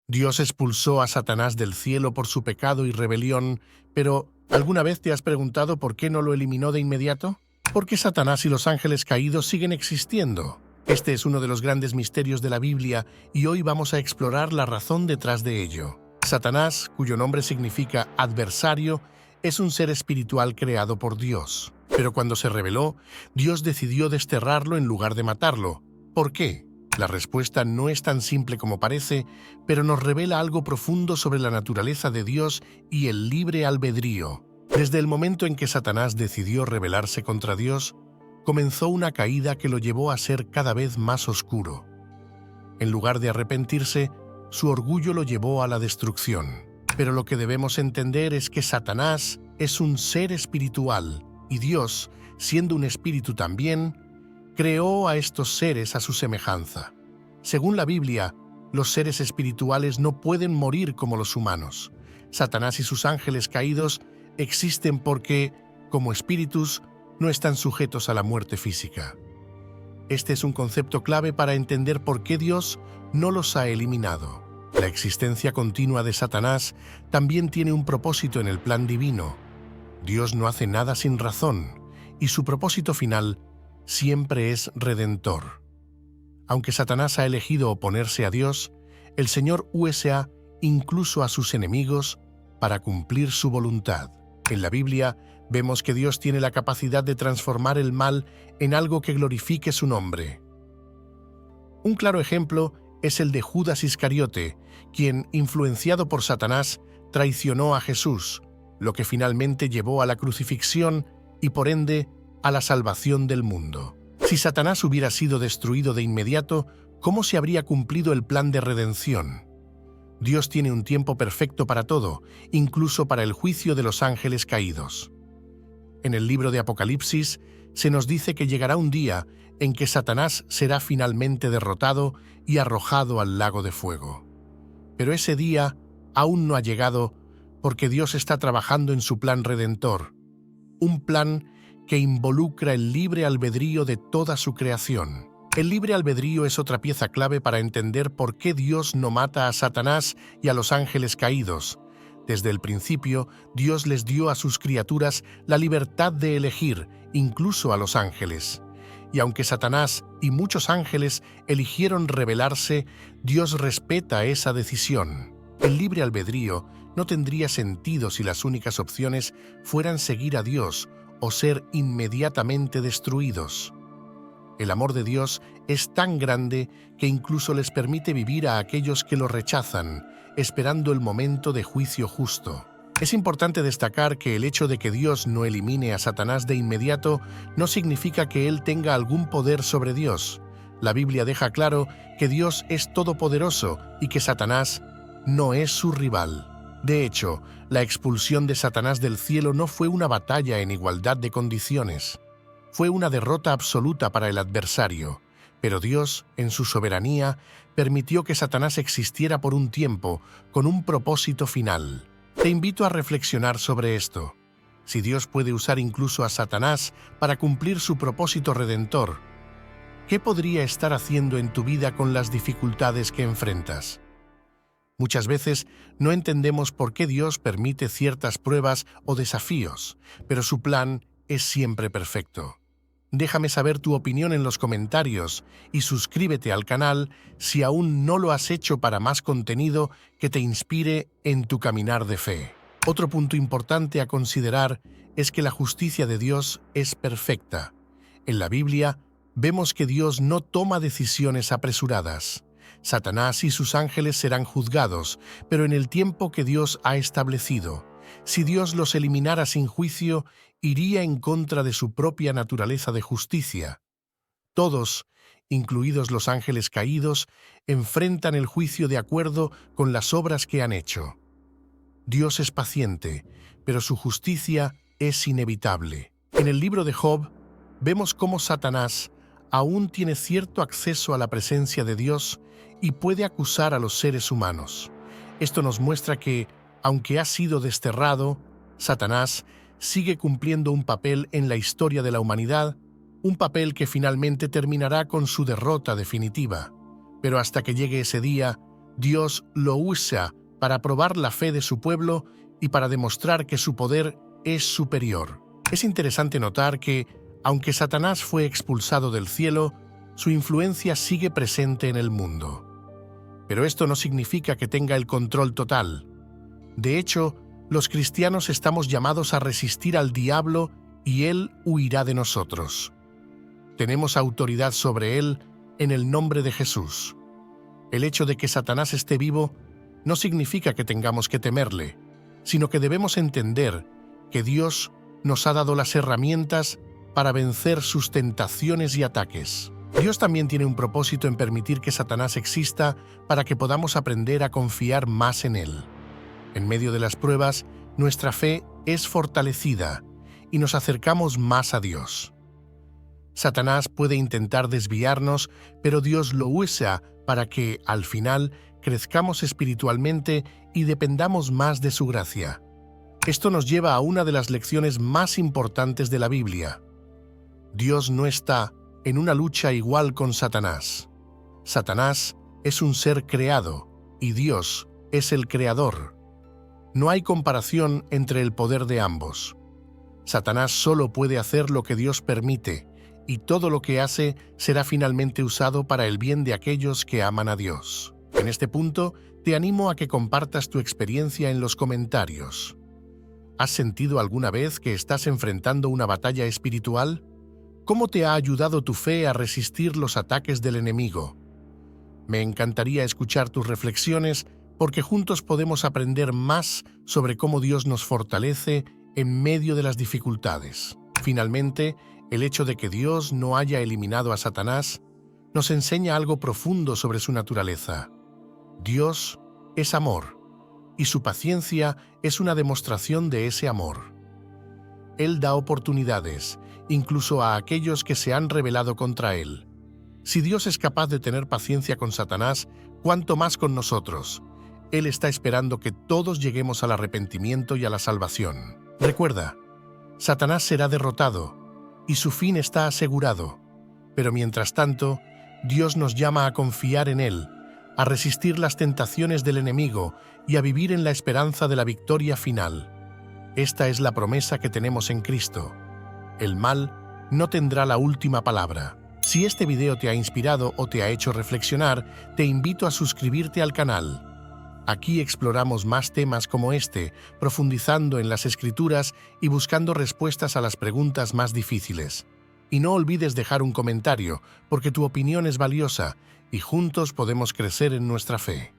Dios expulsó a Satanás del cielo por su pecado y rebelión, pero ¿alguna vez te has preguntado por qué no lo eliminó de inmediato? ¿Por qué Satanás y los ángeles caídos siguen existiendo? Este es uno de los grandes misterios de la Biblia y hoy vamos a explorar la razón detrás de ello. Satanás, cuyo nombre significa adversario, es un ser espiritual creado por Dios. Pero cuando se rebeló, Dios decidió desterrarlo en lugar de matarlo. ¿Por qué? La respuesta no es tan simple como parece, pero nos revela algo profundo sobre la naturaleza de Dios y el libre albedrío. Desde el momento en que Satanás decidió rebelarse contra Dios, comenzó una caída que lo llevó a ser cada vez más oscuro. En lugar de arrepentirse, su orgullo lo llevó a la destrucción. Pero lo que debemos entender es que Satanás es un ser espiritual y Dios, siendo un espíritu también, creó a estos seres a su semejanza. Según la Biblia, los seres espirituales no pueden morir como los humanos. Satanás y sus ángeles caídos existen porque, como espíritus, no están sujetos a la muerte física. Este es un concepto clave para entender por qué Dios no los ha eliminado. La existencia continua de Satanás también tiene un propósito en el plan divino. Dios no hace nada sin razón, y su propósito final siempre es redentor. Aunque Satanás ha elegido oponerse a Dios, el Señor usa incluso a sus enemigos para cumplir su voluntad. En la Biblia vemos que Dios tiene la capacidad de transformar el mal en algo que glorifique su nombre. Un claro ejemplo es el de Judas Iscariote, quien, influenciado por Satanás, traicionó a Jesús, lo que finalmente llevó a la crucifixión y, por ende, a la salvación del mundo. Si Satanás hubiera sido destruido de inmediato, ¿cómo se habría cumplido el plan de redención? Dios tiene un tiempo perfecto para todo, incluso para el juicio de los ángeles caídos. En el libro de Apocalipsis se nos dice que llegará un día en que Satanás será finalmente derrotado y arrojado al lago de fuego. Pero ese día aún no ha llegado porque Dios está trabajando en su plan redentor, un plan que involucra el libre albedrío de toda su creación. El libre albedrío es otra pieza clave para entender por qué Dios no mata a Satanás y a los ángeles caídos. Desde el principio, Dios les dio a sus criaturas la libertad de elegir, incluso a los ángeles. Y aunque Satanás y muchos ángeles eligieron rebelarse, Dios respeta esa decisión. El libre albedrío no tendría sentido si las únicas opciones fueran seguir a Dios o ser inmediatamente destruidos. El amor de Dios es tan grande que incluso les permite vivir a aquellos que lo rechazan, esperando el momento de juicio justo. Es importante destacar que el hecho de que Dios no elimine a Satanás de inmediato no significa que él tenga algún poder sobre Dios. La Biblia deja claro que Dios es todopoderoso y que Satanás no es su rival. De hecho, la expulsión de Satanás del cielo no fue una batalla en igualdad de condiciones. Fue una derrota absoluta para el adversario, pero Dios, en su soberanía, permitió que Satanás existiera por un tiempo, con un propósito final. Te invito a reflexionar sobre esto. Si Dios puede usar incluso a Satanás para cumplir su propósito redentor, ¿qué podría estar haciendo en tu vida con las dificultades que enfrentas? Muchas veces no entendemos por qué Dios permite ciertas pruebas o desafíos, pero su plan es siempre perfecto. Déjame saber tu opinión en los comentarios y suscríbete al canal si aún no lo has hecho para más contenido que te inspire en tu caminar de fe. Otro punto importante a considerar es que la justicia de Dios es perfecta. En la Biblia vemos que Dios no toma decisiones apresuradas. Satanás y sus ángeles serán juzgados, pero en el tiempo que Dios ha establecido. Si Dios los eliminara sin juicio, iría en contra de su propia naturaleza de justicia. Todos, incluidos los ángeles caídos, enfrentan el juicio de acuerdo con las obras que han hecho. Dios es paciente, pero su justicia es inevitable. En el libro de Job, vemos cómo Satanás aún tiene cierto acceso a la presencia de Dios y puede acusar a los seres humanos. Esto nos muestra que, aunque ha sido desterrado, Satanás sigue cumpliendo un papel en la historia de la humanidad, un papel que finalmente terminará con su derrota definitiva. Pero hasta que llegue ese día, Dios lo usa para probar la fe de su pueblo y para demostrar que su poder es superior. Es interesante notar que, aunque Satanás fue expulsado del cielo, su influencia sigue presente en el mundo. Pero esto no significa que tenga el control total. De hecho, los cristianos estamos llamados a resistir al diablo y él huirá de nosotros. Tenemos autoridad sobre él en el nombre de Jesús. El hecho de que Satanás esté vivo no significa que tengamos que temerle, sino que debemos entender que Dios nos ha dado las herramientas para vencer sus tentaciones y ataques. Dios también tiene un propósito en permitir que Satanás exista para que podamos aprender a confiar más en él. En medio de las pruebas, nuestra fe es fortalecida y nos acercamos más a Dios. Satanás puede intentar desviarnos, pero Dios lo usa para que, al final, crezcamos espiritualmente y dependamos más de su gracia. Esto nos lleva a una de las lecciones más importantes de la Biblia. Dios no está en una lucha igual con Satanás. Satanás es un ser creado y Dios es el creador. No hay comparación entre el poder de ambos. Satanás solo puede hacer lo que Dios permite, y todo lo que hace será finalmente usado para el bien de aquellos que aman a Dios. En este punto, te animo a que compartas tu experiencia en los comentarios. ¿Has sentido alguna vez que estás enfrentando una batalla espiritual? ¿Cómo te ha ayudado tu fe a resistir los ataques del enemigo? Me encantaría escuchar tus reflexiones porque juntos podemos aprender más sobre cómo Dios nos fortalece en medio de las dificultades. Finalmente, el hecho de que Dios no haya eliminado a Satanás nos enseña algo profundo sobre su naturaleza. Dios es amor, y su paciencia es una demostración de ese amor. Él da oportunidades, incluso a aquellos que se han rebelado contra Él. Si Dios es capaz de tener paciencia con Satanás, ¿cuánto más con nosotros? Él está esperando que todos lleguemos al arrepentimiento y a la salvación. Recuerda, Satanás será derrotado, y su fin está asegurado. Pero mientras tanto, Dios nos llama a confiar en Él, a resistir las tentaciones del enemigo y a vivir en la esperanza de la victoria final. Esta es la promesa que tenemos en Cristo. El mal no tendrá la última palabra. Si este video te ha inspirado o te ha hecho reflexionar, te invito a suscribirte al canal. Aquí exploramos más temas como este, profundizando en las Escrituras y buscando respuestas a las preguntas más difíciles. Y no olvides dejar un comentario, porque tu opinión es valiosa y juntos podemos crecer en nuestra fe.